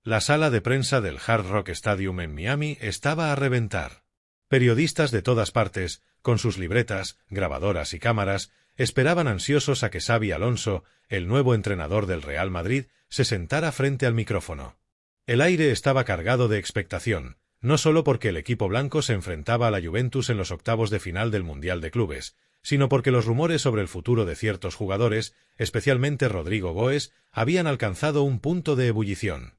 La sala de prensa del Hard Rock Stadium en Miami estaba a reventar. Periodistas de todas partes, con sus libretas, grabadoras y cámaras, esperaban ansiosos a que Xabi Alonso, el nuevo entrenador del Real Madrid, se sentara frente al micrófono. El aire estaba cargado de expectación, no solo porque el equipo blanco se enfrentaba a la Juventus en los octavos de final del Mundial de Clubes, sino porque los rumores sobre el futuro de ciertos jugadores, especialmente Rodrigo Goes, habían alcanzado un punto de ebullición.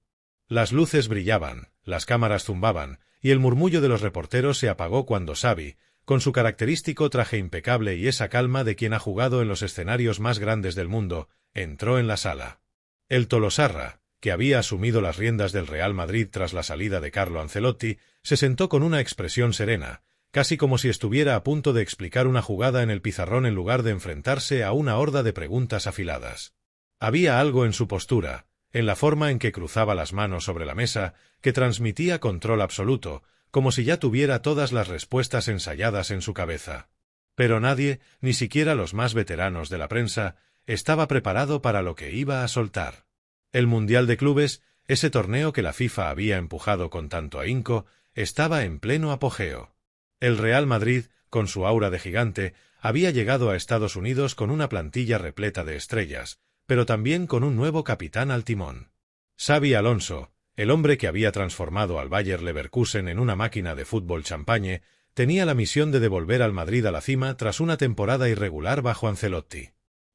Las luces brillaban, las cámaras zumbaban, y el murmullo de los reporteros se apagó cuando Xabi, con su característico traje impecable y esa calma de quien ha jugado en los escenarios más grandes del mundo, entró en la sala. El tolosarra, que había asumido las riendas del Real Madrid tras la salida de Carlo Ancelotti, se sentó con una expresión serena, casi como si estuviera a punto de explicar una jugada en el pizarrón en lugar de enfrentarse a una horda de preguntas afiladas. Había algo en su postura, en la forma en que cruzaba las manos sobre la mesa, que transmitía control absoluto, como si ya tuviera todas las respuestas ensayadas en su cabeza. Pero nadie, ni siquiera los más veteranos de la prensa, estaba preparado para lo que iba a soltar. El Mundial de Clubes, ese torneo que la FIFA había empujado con tanto ahínco, estaba en pleno apogeo. El Real Madrid, con su aura de gigante, había llegado a Estados Unidos con una plantilla repleta de estrellas, pero también con un nuevo capitán al timón. Xabi Alonso, el hombre que había transformado al Bayer Leverkusen en una máquina de fútbol champagne, tenía la misión de devolver al Madrid a la cima tras una temporada irregular bajo Ancelotti.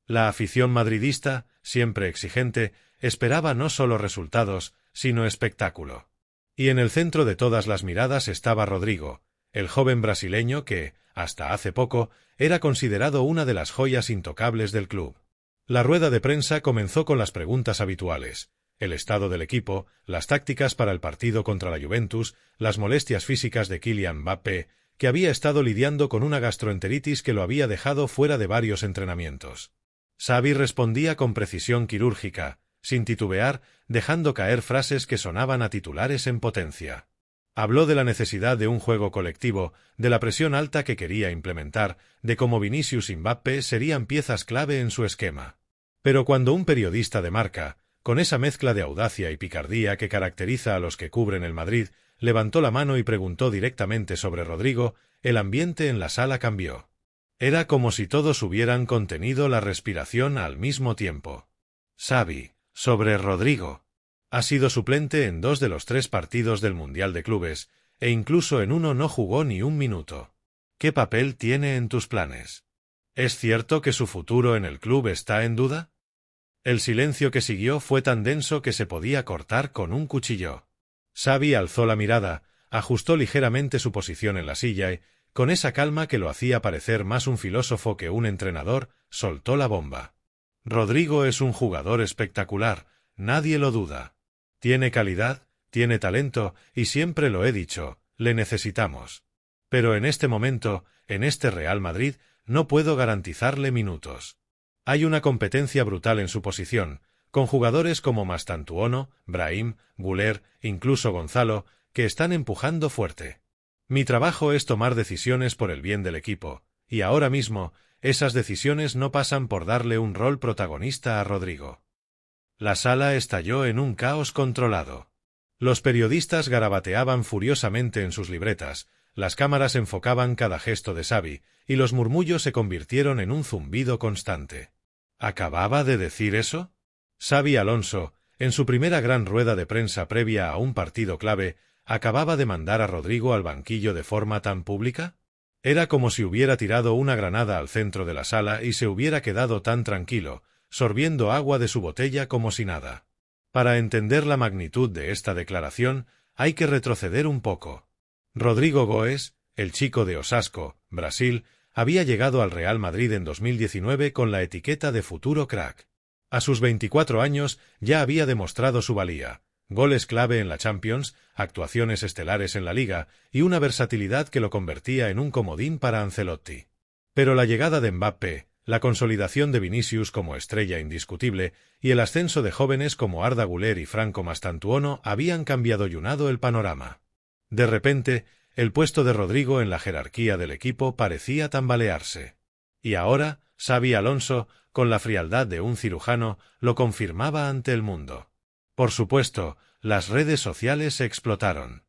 La afición madridista, siempre exigente, esperaba no solo resultados, sino espectáculo. Y en el centro de todas las miradas estaba Rodrigo, el joven brasileño que, hasta hace poco, era considerado una de las joyas intocables del club. La rueda de prensa comenzó con las preguntas habituales: el estado del equipo, las tácticas para el partido contra la Juventus, las molestias físicas de Kylian Mbappé, que había estado lidiando con una gastroenteritis que lo había dejado fuera de varios entrenamientos. Xabi respondía con precisión quirúrgica, sin titubear, dejando caer frases que sonaban a titulares en potencia. Habló de la necesidad de un juego colectivo, de la presión alta que quería implementar, de cómo Vinicius y Mbappé serían piezas clave en su esquema. Pero cuando un periodista de marca, con esa mezcla de audacia y picardía que caracteriza a los que cubren el Madrid, levantó la mano y preguntó directamente sobre Rodrigo, el ambiente en la sala cambió. Era como si todos hubieran contenido la respiración al mismo tiempo. Xabi, sobre Rodrigo. Ha sido suplente en 2 de los 3 partidos del Mundial de Clubes, e incluso en uno no jugó ni un minuto. ¿Qué papel tiene en tus planes? ¿Es cierto que su futuro en el club está en duda? El silencio que siguió fue tan denso que se podía cortar con un cuchillo. Xabi alzó la mirada, ajustó ligeramente su posición en la silla y, con esa calma que lo hacía parecer más un filósofo que un entrenador, soltó la bomba. Rodrigo es un jugador espectacular, nadie lo duda. Tiene calidad, tiene talento, y siempre lo he dicho, le necesitamos. Pero en este momento, en este Real Madrid, no puedo garantizarle minutos. Hay una competencia brutal en su posición, con jugadores como Mastantuono, Brahim, Güler, incluso Gonzalo, que están empujando fuerte. Mi trabajo es tomar decisiones por el bien del equipo, y ahora mismo, esas decisiones no pasan por darle un rol protagonista a Rodrigo. La sala estalló en un caos controlado. Los periodistas garabateaban furiosamente en sus libretas, las cámaras enfocaban cada gesto de Xabi, y los murmullos se convirtieron en un zumbido constante. ¿Acababa de decir eso? Xabi Alonso, en su primera gran rueda de prensa previa a un partido clave, ¿acababa de mandar a Rodrigo al banquillo de forma tan pública? Era como si hubiera tirado una granada al centro de la sala y se hubiera quedado tan tranquilo, sorbiendo agua de su botella como si nada. Para entender la magnitud de esta declaración, hay que retroceder un poco. Rodrigo Goes, el chico de Osasco, Brasil, había llegado al Real Madrid en 2019 con la etiqueta de futuro crack. A sus 24 años ya había demostrado su valía, goles clave en la Champions, actuaciones estelares en la Liga y una versatilidad que lo convertía en un comodín para Ancelotti. Pero la llegada de Mbappé, la consolidación de Vinicius como estrella indiscutible y el ascenso de jóvenes como Arda Güler y Franco Mastantuono habían cambiado el panorama. De repente, el puesto de Rodrigo en la jerarquía del equipo parecía tambalearse. Y ahora, Xabi Alonso, con la frialdad de un cirujano, lo confirmaba ante el mundo. Por supuesto, las redes sociales explotaron.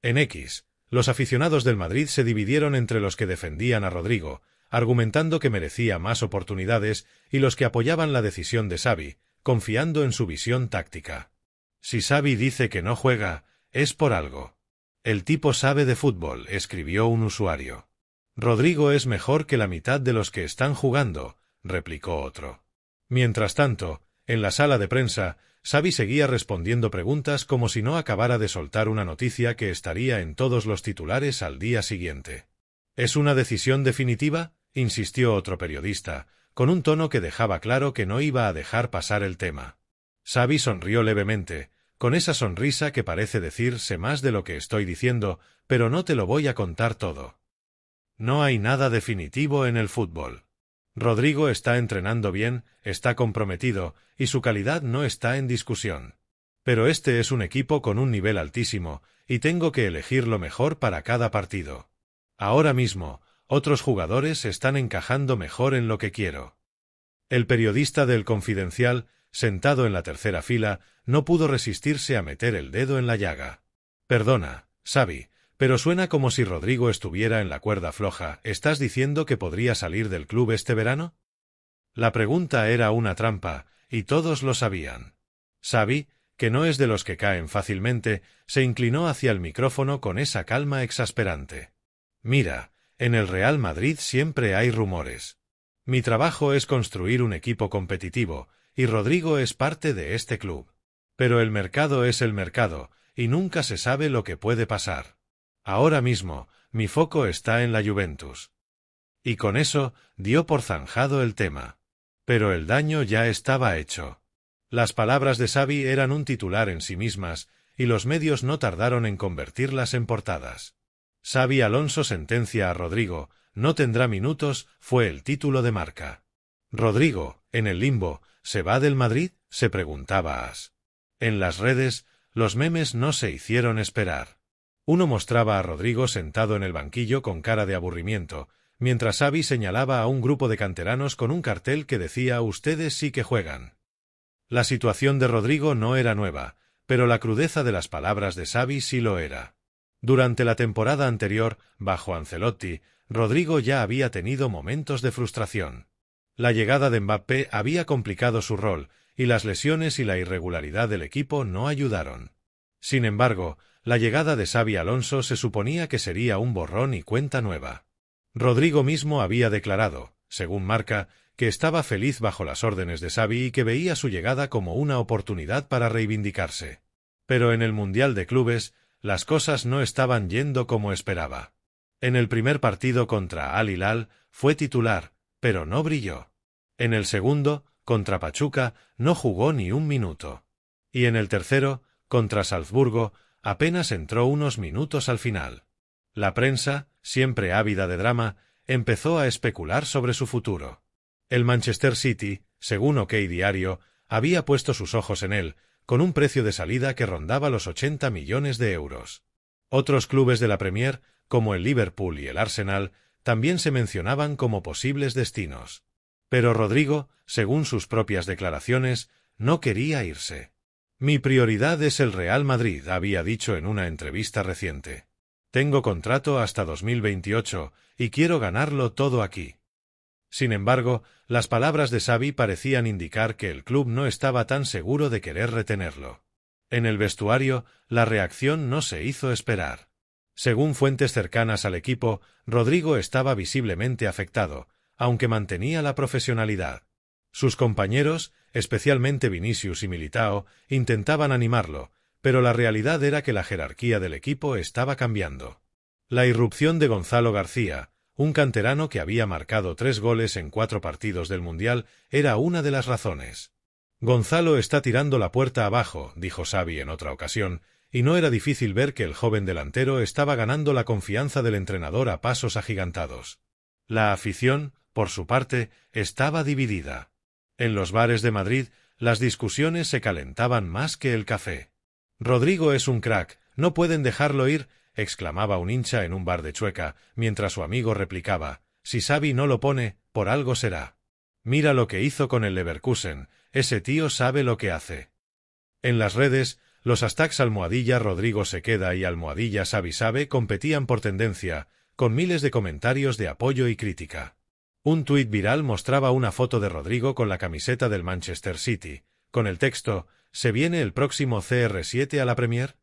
En X, los aficionados del Madrid se dividieron entre los que defendían a Rodrigo, argumentando que merecía más oportunidades, y los que apoyaban la decisión de Xavi, confiando en su visión táctica. Si Xavi dice que no juega, es por algo. El tipo sabe de fútbol, escribió un usuario. Rodrigo es mejor que la mitad de los que están jugando, replicó otro. Mientras tanto, en la sala de prensa, Xavi seguía respondiendo preguntas como si no acabara de soltar una noticia que estaría en todos los titulares al día siguiente. ¿Es una decisión definitiva?, insistió otro periodista, con un tono que dejaba claro que no iba a dejar pasar el tema. Xavi sonrió levemente, con esa sonrisa que parece decir sé más de lo que estoy diciendo, pero no te lo voy a contar todo. No hay nada definitivo en el fútbol. Rodrigo está entrenando bien, está comprometido, y su calidad no está en discusión. Pero este es un equipo con un nivel altísimo, y tengo que elegir lo mejor para cada partido. Ahora mismo, otros jugadores están encajando mejor en lo que quiero. El periodista del Confidencial, sentado en la tercera fila, no pudo resistirse a meter el dedo en la llaga. Perdona, Xavi, pero suena como si Rodrigo estuviera en la cuerda floja. ¿Estás diciendo que podría salir del club este verano? La pregunta era una trampa, y todos lo sabían. Xavi, que no es de los que caen fácilmente, se inclinó hacia el micrófono con esa calma exasperante. Mira, en el Real Madrid siempre hay rumores. Mi trabajo es construir un equipo competitivo, y Rodrigo es parte de este club. Pero el mercado es el mercado, y nunca se sabe lo que puede pasar. Ahora mismo, mi foco está en la Juventus. Y con eso, dio por zanjado el tema. Pero el daño ya estaba hecho. Las palabras de Xavi eran un titular en sí mismas, y los medios no tardaron en convertirlas en portadas. Xavi Alonso sentencia a Rodrigo, no tendrá minutos, fue el título de Marca. Rodrigo, en el limbo, ¿se va del Madrid?, se preguntaba AS. En las redes, los memes no se hicieron esperar. Uno mostraba a Rodrigo sentado en el banquillo con cara de aburrimiento, mientras Xavi señalaba a un grupo de canteranos con un cartel que decía «Ustedes sí que juegan». La situación de Rodrigo no era nueva, pero la crudeza de las palabras de Xavi sí lo era. Durante la temporada anterior, bajo Ancelotti, Rodrigo ya había tenido momentos de frustración. La llegada de Mbappé había complicado su rol, y las lesiones y la irregularidad del equipo no ayudaron. Sin embargo, la llegada de Xavi Alonso se suponía que sería un borrón y cuenta nueva. Rodrigo mismo había declarado, según Marca, que estaba feliz bajo las órdenes de Xavi y que veía su llegada como una oportunidad para reivindicarse. Pero en el Mundial de Clubes, las cosas no estaban yendo como esperaba. En el primer partido contra Al Hilal, fue titular, pero no brilló. En el segundo, contra Pachuca, no jugó ni un minuto. Y en el tercero, contra Salzburgo, apenas entró unos minutos al final. La prensa, siempre ávida de drama, empezó a especular sobre su futuro. El Manchester City, según OK Diario, había puesto sus ojos en él, con un precio de salida que rondaba los 80 millones de euros. Otros clubes de la Premier, como el Liverpool y el Arsenal, también se mencionaban como posibles destinos. Pero Rodrigo, según sus propias declaraciones, no quería irse. «Mi prioridad es el Real Madrid», había dicho en una entrevista reciente. «Tengo contrato hasta 2028 y quiero ganarlo todo aquí». Sin embargo, las palabras de Xavi parecían indicar que el club no estaba tan seguro de querer retenerlo. En el vestuario, la reacción no se hizo esperar. Según fuentes cercanas al equipo, Rodrigo estaba visiblemente afectado, aunque mantenía la profesionalidad. Sus compañeros, especialmente Vinicius y Militao, intentaban animarlo, pero la realidad era que la jerarquía del equipo estaba cambiando. La irrupción de Gonzalo García, un canterano que había marcado 3 goles en 4 partidos del Mundial, era una de las razones. «Gonzalo está tirando la puerta abajo», dijo Xavi en otra ocasión, y no era difícil ver que el joven delantero estaba ganando la confianza del entrenador a pasos agigantados. La afición, por su parte, estaba dividida. En los bares de Madrid, las discusiones se calentaban más que el café. «Rodrigo es un crack, no pueden dejarlo ir», exclamaba un hincha en un bar de Chueca, mientras su amigo replicaba, «Si Xavi no lo pone, por algo será. Mira lo que hizo con el Leverkusen, ese tío sabe lo que hace». En las redes, los hashtags #Rodrigo se queda y #Xavi sabe competían por tendencia, con miles de comentarios de apoyo y crítica. Un tuit viral mostraba una foto de Rodrigo con la camiseta del Manchester City, con el texto «¿Se viene el próximo CR7 a la Premier?».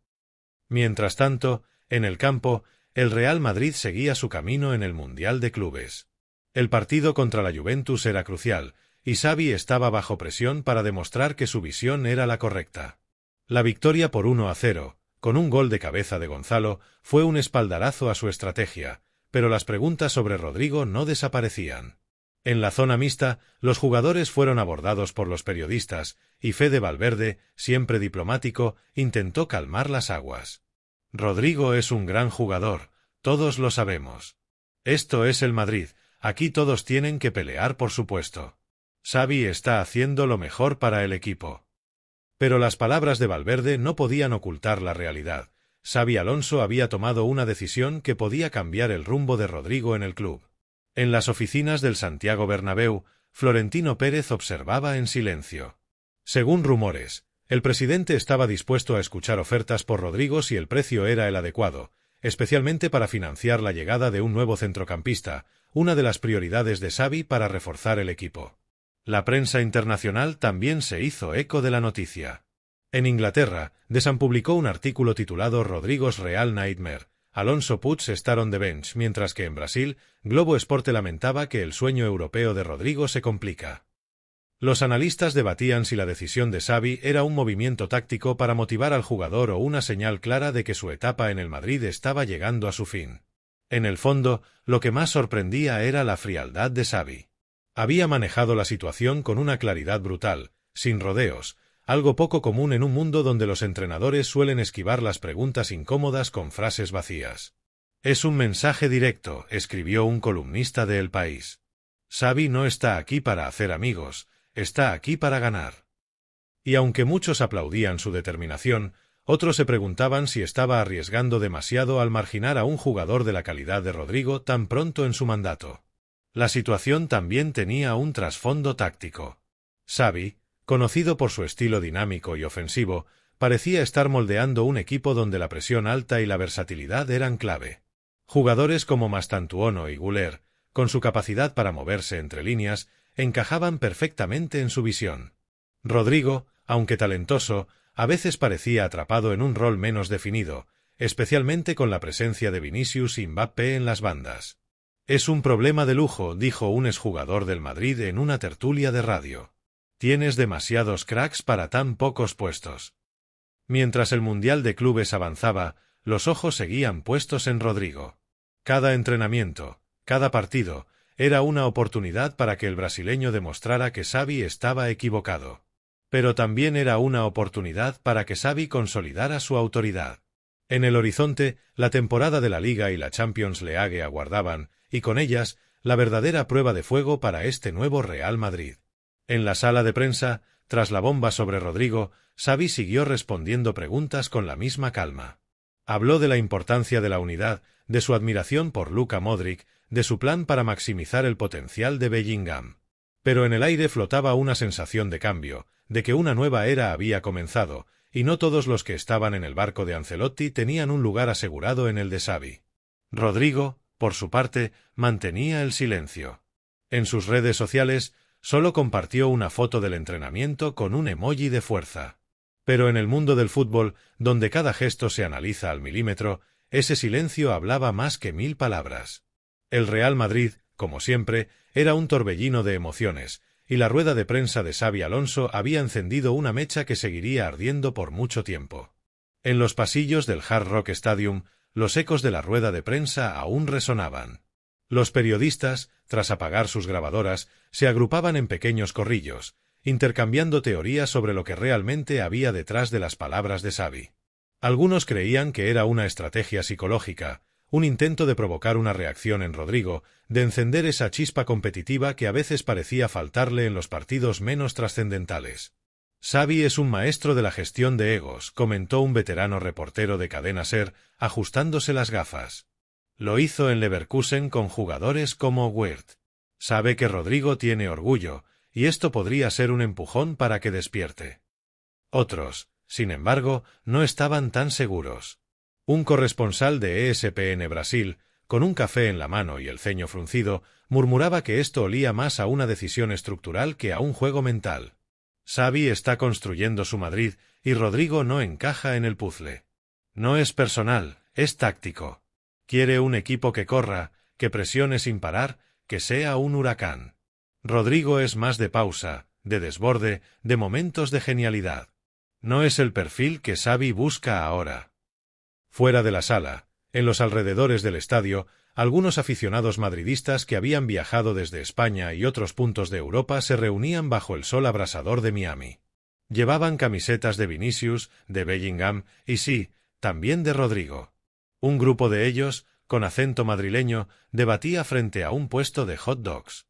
Mientras tanto, en el campo, el Real Madrid seguía su camino en el Mundial de Clubes. El partido contra la Juventus era crucial, y Xavi estaba bajo presión para demostrar que su visión era la correcta. La victoria por 1-0, con un gol de cabeza de Gonzalo, fue un espaldarazo a su estrategia, pero las preguntas sobre Rodrigo no desaparecían. En la zona mixta, los jugadores fueron abordados por los periodistas, y Fede Valverde, siempre diplomático, intentó calmar las aguas. Rodrigo es un gran jugador, todos lo sabemos. Esto es el Madrid, aquí todos tienen que pelear por su puesto. Xavi está haciendo lo mejor para el equipo. Pero las palabras de Valverde no podían ocultar la realidad. Xabi Alonso había tomado una decisión que podía cambiar el rumbo de Rodrigo en el club. En las oficinas del Santiago Bernabéu, Florentino Pérez observaba en silencio. Según rumores, el presidente estaba dispuesto a escuchar ofertas por Rodrigo si el precio era el adecuado, especialmente para financiar la llegada de un nuevo centrocampista, una de las prioridades de Xavi para reforzar el equipo. La prensa internacional también se hizo eco de la noticia. En Inglaterra, The Sun publicó un artículo titulado Rodrigo's Real Nightmare. Alonso puts Star on the bench, mientras que en Brasil, Globo Esporte lamentaba que el sueño europeo de Rodrigo se complica. Los analistas debatían si la decisión de Xavi era un movimiento táctico para motivar al jugador o una señal clara de que su etapa en el Madrid estaba llegando a su fin. En el fondo, lo que más sorprendía era la frialdad de Xavi. Había manejado la situación con una claridad brutal, sin rodeos, algo poco común en un mundo donde los entrenadores suelen esquivar las preguntas incómodas con frases vacías. Es un mensaje directo, escribió un columnista de El País. Xavi no está aquí para hacer amigos, está aquí para ganar. Y aunque muchos aplaudían su determinación, otros se preguntaban si estaba arriesgando demasiado al marginar a un jugador de la calidad de Rodrigo tan pronto en su mandato. La situación también tenía un trasfondo táctico. Xavi, conocido por su estilo dinámico y ofensivo, parecía estar moldeando un equipo donde la presión alta y la versatilidad eran clave. Jugadores como Mastantuono y Güler, con su capacidad para moverse entre líneas, encajaban perfectamente en su visión. Rodrigo, aunque talentoso, a veces parecía atrapado en un rol menos definido, especialmente con la presencia de Vinicius y Mbappé en las bandas. Es un problema de lujo, dijo un exjugador del Madrid en una tertulia de radio. Tienes demasiados cracks para tan pocos puestos. Mientras el Mundial de Clubes avanzaba, los ojos seguían puestos en Rodrigo. Cada entrenamiento, cada partido, era una oportunidad para que el brasileño demostrara que Xavi estaba equivocado. Pero también era una oportunidad para que Xavi consolidara su autoridad. En el horizonte, la temporada de la Liga y la Champions League aguardaban, y con ellas, la verdadera prueba de fuego para este nuevo Real Madrid. En la sala de prensa, tras la bomba sobre Rodrigo, Xavi siguió respondiendo preguntas con la misma calma. Habló de la importancia de la unidad, de su admiración por Luka Modric, de su plan para maximizar el potencial de Bellingham. Pero en el aire flotaba una sensación de cambio, de que una nueva era había comenzado, y no todos los que estaban en el barco de Ancelotti tenían un lugar asegurado en el de Xavi. Rodrigo, por su parte, mantenía el silencio. En sus redes sociales, solo compartió una foto del entrenamiento con un emoji de fuerza. Pero en el mundo del fútbol, donde cada gesto se analiza al milímetro, ese silencio hablaba más que 1000 palabras. El Real Madrid, como siempre, era un torbellino de emociones, y la rueda de prensa de Xabi Alonso había encendido una mecha que seguiría ardiendo por mucho tiempo. En los pasillos del Hard Rock Stadium, los ecos de la rueda de prensa aún resonaban. Los periodistas, tras apagar sus grabadoras, se agrupaban en pequeños corrillos, intercambiando teorías sobre lo que realmente había detrás de las palabras de Xavi. Algunos creían que era una estrategia psicológica, un intento de provocar una reacción en Rodrigo, de encender esa chispa competitiva que a veces parecía faltarle en los partidos menos trascendentales. Xavi es un maestro de la gestión de egos, comentó un veterano reportero de Cadena SER, ajustándose las gafas. Lo hizo en Leverkusen con jugadores como Wirtz. Sabe que Rodrigo tiene orgullo, y esto podría ser un empujón para que despierte. Otros, sin embargo, no estaban tan seguros. Un corresponsal de ESPN Brasil, con un café en la mano y el ceño fruncido, murmuraba que esto olía más a una decisión estructural que a un juego mental. Xavi está construyendo su Madrid y Rodrigo no encaja en el puzzle. No es personal, es táctico. Quiere un equipo que corra, que presione sin parar, que sea un huracán. Rodrigo es más de pausa, de desborde, de momentos de genialidad. No es el perfil que Xavi busca ahora. Fuera de la sala, en los alrededores del estadio, algunos aficionados madridistas que habían viajado desde España y otros puntos de Europa se reunían bajo el sol abrasador de Miami. Llevaban camisetas de Vinicius, de Bellingham y sí, también de Rodrigo. Un grupo de ellos, con acento madrileño, debatía frente a un puesto de hot dogs.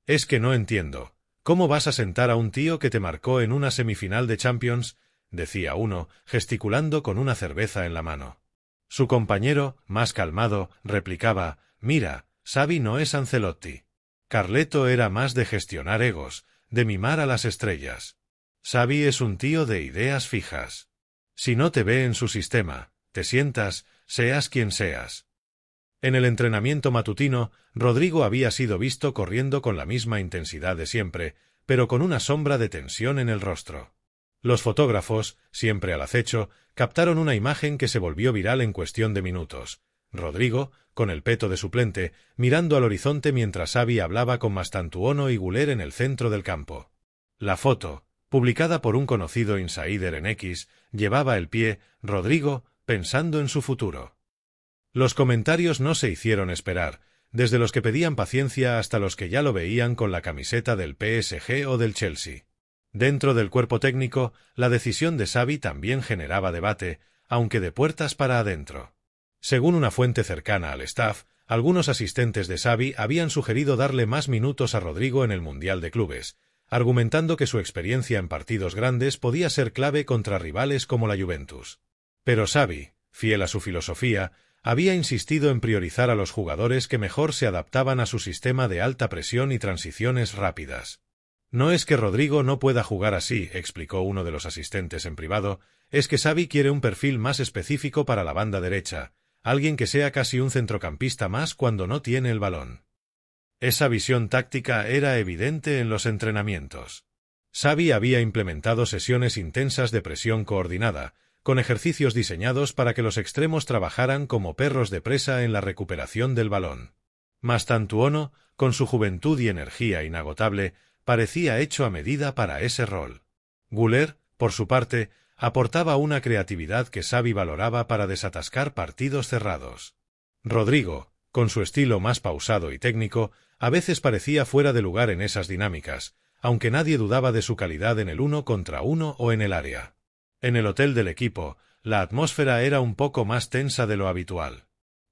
«Es que no entiendo. ¿Cómo vas a sentar a un tío que te marcó en una semifinal de Champions?», decía uno, gesticulando con una cerveza en la mano. Su compañero, más calmado, replicaba: «Mira, Xavi no es Ancelotti. Carleto era más de gestionar egos, de mimar a las estrellas. Xavi es un tío de ideas fijas. Si no te ve en su sistema, te sientas, seas quien seas». En el entrenamiento matutino, Rodrigo había sido visto corriendo con la misma intensidad de siempre, pero con una sombra de tensión en el rostro. Los fotógrafos, siempre al acecho, captaron una imagen que se volvió viral en cuestión de minutos. Rodrigo, con el peto de suplente, mirando al horizonte mientras Xavi hablaba con Mastantuono y Güler en el centro del campo. La foto, publicada por un conocido insider en X, llevaba el pie «Rodrigo, pensando en su futuro». Los comentarios no se hicieron esperar, desde los que pedían paciencia hasta los que ya lo veían con la camiseta del PSG o del Chelsea. Dentro del cuerpo técnico, la decisión de Xavi también generaba debate, aunque de puertas para adentro. Según una fuente cercana al staff, algunos asistentes de Xavi habían sugerido darle más minutos a Rodrigo en el Mundial de Clubes, argumentando que su experiencia en partidos grandes podía ser clave contra rivales como la Juventus. Pero Xavi, fiel a su filosofía, había insistido en priorizar a los jugadores que mejor se adaptaban a su sistema de alta presión y transiciones rápidas. «No es que Rodrigo no pueda jugar así», explicó uno de los asistentes en privado, «es que Xavi quiere un perfil más específico para la banda derecha, alguien que sea casi un centrocampista más cuando no tiene el balón». Esa visión táctica era evidente en los entrenamientos. Xavi había implementado sesiones intensas de presión coordinada, con ejercicios diseñados para que los extremos trabajaran como perros de presa en la recuperación del balón. Mastantuono, con su juventud y energía inagotable, parecía hecho a medida para ese rol. Güler, por su parte, aportaba una creatividad que Xavi valoraba para desatascar partidos cerrados. Rodrigo, con su estilo más pausado y técnico, a veces parecía fuera de lugar en esas dinámicas, aunque nadie dudaba de su calidad en el 1 contra 1 o en el área. En el hotel del equipo, la atmósfera era un poco más tensa de lo habitual.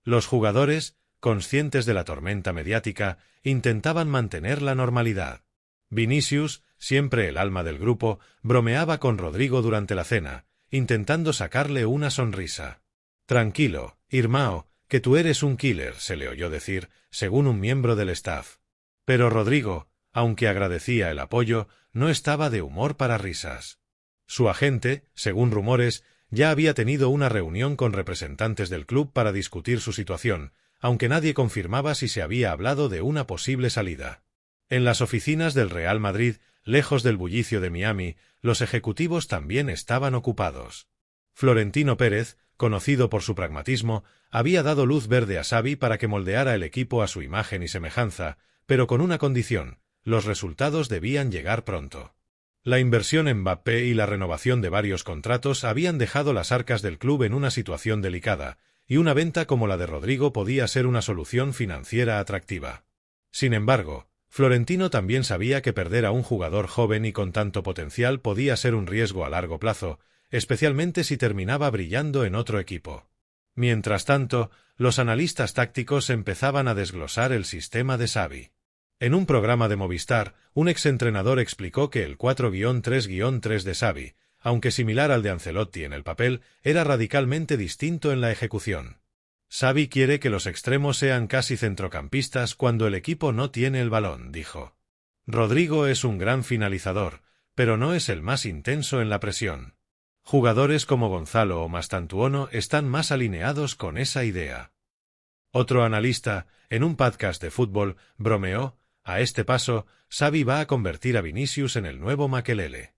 Los jugadores, conscientes de la tormenta mediática, intentaban mantener la normalidad. Vinicius, siempre el alma del grupo, bromeaba con Rodrigo durante la cena, intentando sacarle una sonrisa. «Tranquilo, Irmão, que tú eres un killer», se le oyó decir, según un miembro del staff. Pero Rodrigo, aunque agradecía el apoyo, no estaba de humor para risas. Su agente, según rumores, ya había tenido una reunión con representantes del club para discutir su situación, aunque nadie confirmaba si se había hablado de una posible salida. En las oficinas del Real Madrid, lejos del bullicio de Miami, los ejecutivos también estaban ocupados. Florentino Pérez, conocido por su pragmatismo, había dado luz verde a Xavi para que moldeara el equipo a su imagen y semejanza, pero con una condición: los resultados debían llegar pronto. La inversión en Mbappé y la renovación de varios contratos habían dejado las arcas del club en una situación delicada, y una venta como la de Rodrigo podía ser una solución financiera atractiva. Sin embargo, Florentino también sabía que perder a un jugador joven y con tanto potencial podía ser un riesgo a largo plazo, especialmente si terminaba brillando en otro equipo. Mientras tanto, los analistas tácticos empezaban a desglosar el sistema de Xavi. En un programa de Movistar, un exentrenador explicó que el 4-3-3 de Xavi, aunque similar al de Ancelotti en el papel, era radicalmente distinto en la ejecución. Xavi quiere que los extremos sean casi centrocampistas cuando el equipo no tiene el balón, dijo. Rodrigo es un gran finalizador, pero no es el más intenso en la presión. Jugadores como Gonzalo o Mastantuono están más alineados con esa idea. Otro analista, en un podcast de fútbol, bromeó: a este paso, Xavi va a convertir a Vinicius en el nuevo Makelele.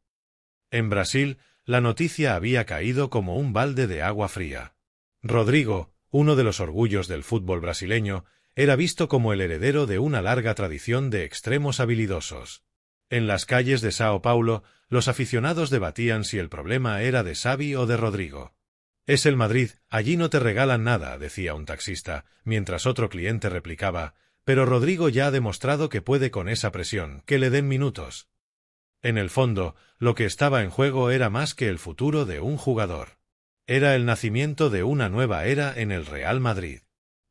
En Brasil, la noticia había caído como un balde de agua fría. Rodrigo, uno de los orgullos del fútbol brasileño, era visto como el heredero de una larga tradición de extremos habilidosos. En las calles de Sao Paulo, los aficionados debatían si el problema era de Xavi o de Rodrigo. «Es el Madrid, allí no te regalan nada», decía un taxista, mientras otro cliente replicaba: «Pero Rodrigo ya ha demostrado que puede con esa presión, que le den minutos». En el fondo, lo que estaba en juego era más que el futuro de un jugador. Era el nacimiento de una nueva era en el Real Madrid.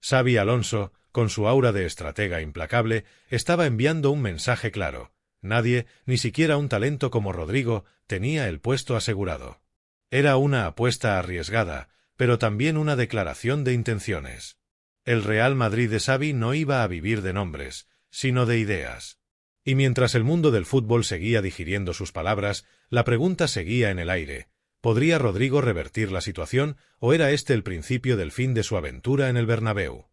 Xabi Alonso, con su aura de estratega implacable, estaba enviando un mensaje claro: nadie, ni siquiera un talento como Rodrigo, tenía el puesto asegurado. Era una apuesta arriesgada, pero también una declaración de intenciones. El Real Madrid de Xavi no iba a vivir de nombres, sino de ideas. Y mientras el mundo del fútbol seguía digiriendo sus palabras, la pregunta seguía en el aire: ¿podría Rodrigo revertir la situación, o era este el principio del fin de su aventura en el Bernabéu?